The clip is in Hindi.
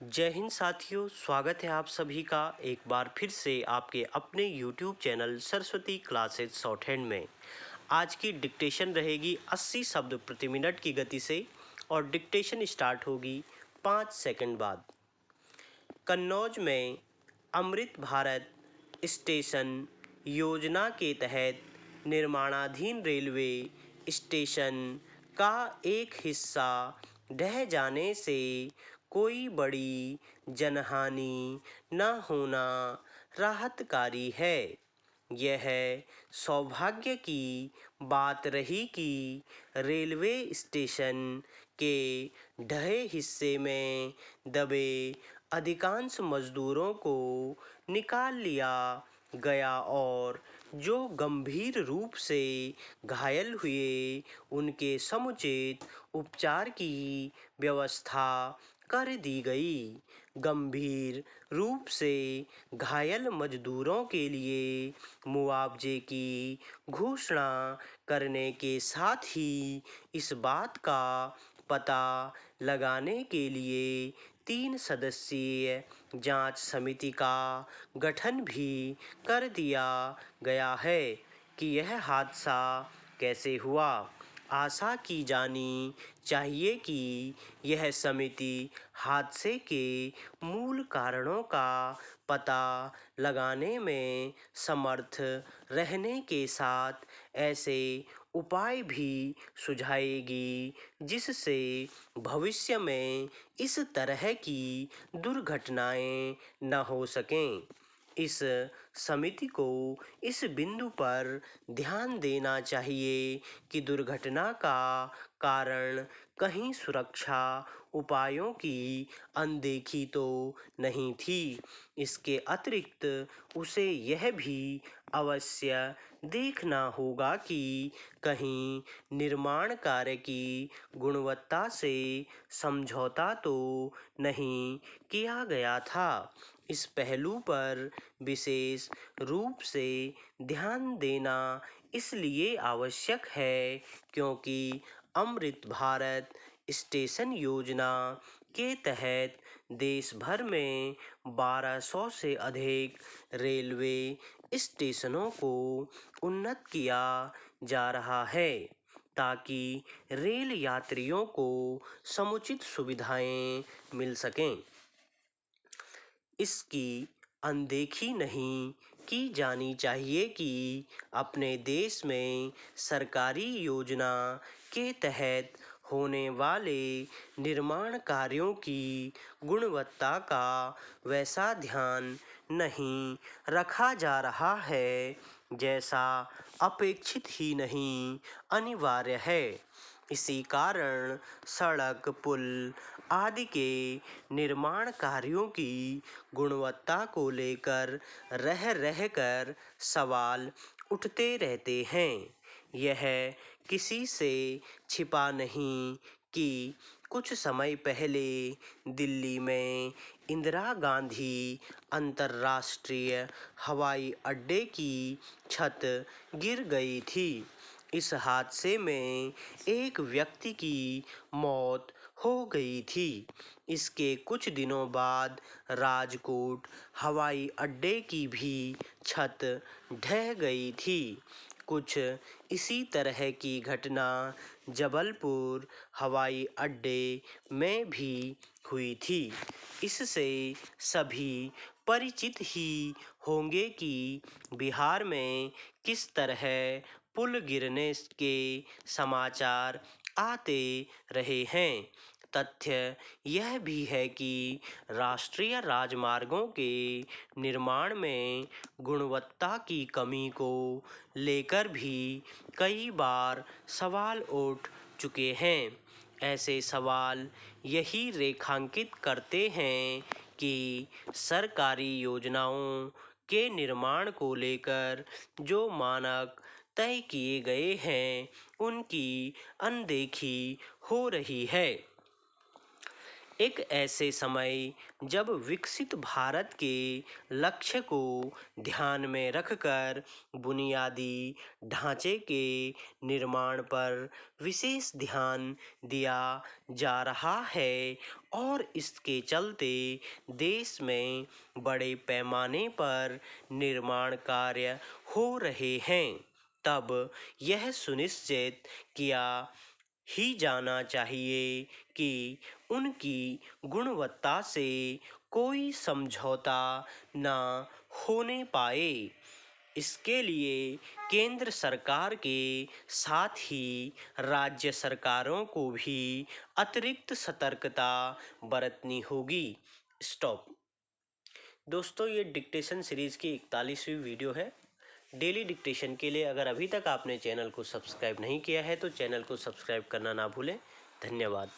जय हिंद साथियों, स्वागत है आप सभी का एक बार फिर से आपके अपने YouTube channel Saraswati classes short hand में। आज की डिक्टेशन रहेगी 80 शब्द प्रति मिनट की गति से और डिक्टेशन स्टार्ट होगी 5 सेकंड बाद। कन्नौज में अमृत भारत स्टेशन योजना के तहत निर्माणाधीन रेलवे स्टेशन का एक हिस्सा ढह जाने से कोई बड़ी जनहानि न होना राहतकारी है। यह सौभाग्य की बात रही कि रेलवे स्टेशन के ढहे हिस्से में दबे अधिकांश मजदूरों को निकाल लिया गया और जो गंभीर रूप से घायल हुए उनके समुचित उपचार की व्यवस्था कर दी गई। गंभीर रूप से घायल मजदूरों के लिए मुआवजे की घोषणा करने के साथ ही इस बात का पता लगाने के लिए 3 सदस्यीय जांच समिति का गठन भी कर दिया गया है कि यह हादसा कैसे हुआ। आशा की जानी चाहिए कि यह समिति हादसे के मूल कारणों का पता लगाने में समर्थ रहने के साथ ऐसे उपाय भी सुझाएगी जिससे भविष्य में इस तरह की दुर्घटनाएं न हो सकें। इस समिति को इस बिंदु पर ध्यान देना चाहिए कि दुर्घटना का कारण कहीं सुरक्षा उपायों की अनदेखी तो नहीं थी। इसके अतिरिक्त उसे यह भी अवश्य देखना होगा कि कहीं निर्माण कार्य की गुणवत्ता से समझौता तो नहीं किया गया था। इस पहलू पर विशेष रूप से ध्यान देना इसलिए आवश्यक है क्योंकि अमृत भारत स्टेशन योजना के तहत देश भर में 1200 से अधिक रेलवे स्टेशनों को उन्नत किया जा रहा है ताकि रेल यात्रियों को समुचित सुविधाएं मिल सकें। इसकी अनदेखी नहीं की जानी चाहिए कि अपने देश में सरकारी योजना के तहत होने वाले निर्माण कार्यों की गुणवत्ता का वैसा ध्यान नहीं रखा जा रहा है जैसा अपेक्षित ही नहीं अनिवार्य है। इसी कारण सड़क, पुल आदि के निर्माण कार्यों की गुणवत्ता को लेकर रह कर सवाल उठते रहते हैं। यह किसी से छिपा नहीं कि कुछ समय पहले दिल्ली में इंदिरा गांधी अंतर्राष्ट्रीय हवाई अड्डे की छत गिर गई थी। इस हादसे में एक व्यक्ति की मौत हो गई थी। इसके कुछ दिनों बाद राजकोट हवाई अड्डे की भी छत ढह गई थी। कुछ इसी तरह की घटना जबलपुर हवाई अड्डे में भी हुई थी। इससे सभी परिचित ही होंगे कि बिहार में किस तरह पुल गिरने के समाचार आते रहे हैं। तथ्य यह भी है कि राष्ट्रीय राजमार्गों के निर्माण में गुणवत्ता की कमी को लेकर भी कई बार सवाल उठ चुके हैं। ऐसे सवाल यही रेखांकित करते हैं कि सरकारी योजनाओं के निर्माण को लेकर जो मानक तय किए गए हैं उनकी अनदेखी हो रही है। एक ऐसे समय जब विकसित भारत के लक्ष्य को ध्यान में रखकर बुनियादी ढांचे के निर्माण पर विशेष ध्यान दिया जा रहा है और इसके चलते देश में बड़े पैमाने पर निर्माण कार्य हो रहे हैं, तब यह सुनिश्चित किया ही जाना चाहिए कि उनकी गुणवत्ता से कोई समझौता न होने पाए। इसके लिए केंद्र सरकार के साथ ही राज्य सरकारों को भी अतिरिक्त सतर्कता बरतनी होगी। स्टॉप। दोस्तों, ये डिक्टेशन सीरीज़ की 41वीं वीडियो है। डेली डिक्टेशन के लिए अगर अभी तक आपने चैनल को सब्सक्राइब नहीं किया है तो चैनल को सब्सक्राइब करना ना भूलें। धन्यवाद।